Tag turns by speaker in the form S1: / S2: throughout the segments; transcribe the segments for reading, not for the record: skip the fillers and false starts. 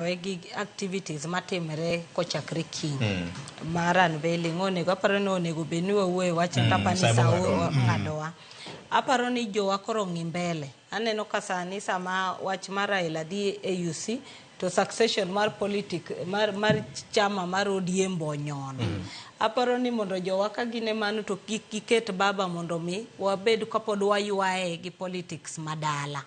S1: Wegi activities matimre kochakre kiny mar unveiling onego aparo ni onego bedni wawuoyo wach tapani sao ng'adowa. Aparo ni jowa koro ng'i mbele. Aneno ka sani sama wach mar Raila dhi AUC to succession mar mar chama mar ODM bonyono. Aparo ni mondo jowa ka gine mano to giket baba mondo mi wabed kapod waywae gi politics madala.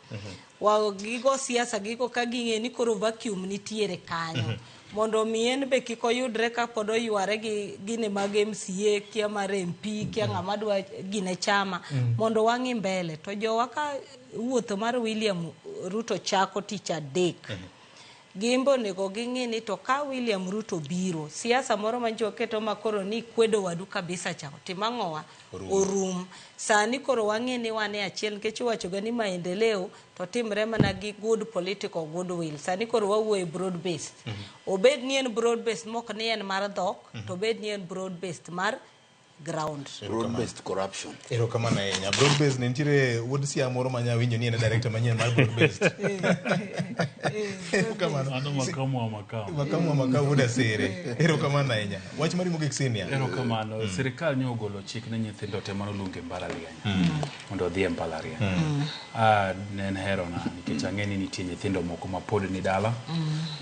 S1: Gigo siasa gigo ka ging'e ni koro vacuum nitiere kanyo. Mondo mien be kiko yudre ka pod oyware gi gine mag MCA kia mar MP kia ng'ama dwa gine chama mondo wang'i mbele. To jowa ka wuotho mar William Ruto chako tich adek. Gimbo nego ging'i ni to ka William Ruto biro siasa moro manjo keto makoro ni kwedo wadu kabisa chako timang'owa orum sani koro wang'e ni wane achiel nikech wacho ga ni maendeleo to timre mana gi good political goodwill sani koro wawuoye broad based obed ni en broad based mok ni en mar dhok to bed ni en broad based mar ground
S2: broad based corruption
S3: ero kama na enya broad based nentire wood sia moro manya winjo ni en director manyien mar broad based kama
S4: ano makamu wa
S3: makamu wood asere ero kama na enya wach mari mogik senior
S4: ero kama no sirikal ni ogolo chik ne nyithindo te mano lunge mbalariany mondo odhi e mbalariany nen hero na nikech ang'eni nitie nyithindo moko mapod ni dala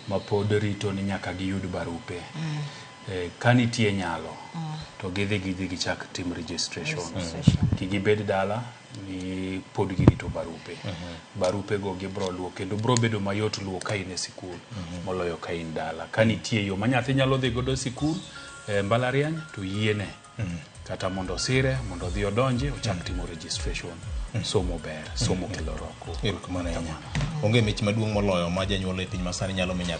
S4: mapod rito ni nyaka giyud barupe kanitie nyalo to gidhi gichak tim registration gibed dala ni pod girito barupe barupe go gibro luo kendo bro bedo mayot luo ka in e sikul moloyo ka in dala kanitie yo manyathi nyalo dhi godo sikul mbalariany to yiene kata mondo sire mondo dhi odonje ochak timo registration somo ber somo kelo roko
S3: ero kama na enya onge mich maduong' moloyo ma janyuol e piny masani nyalo menya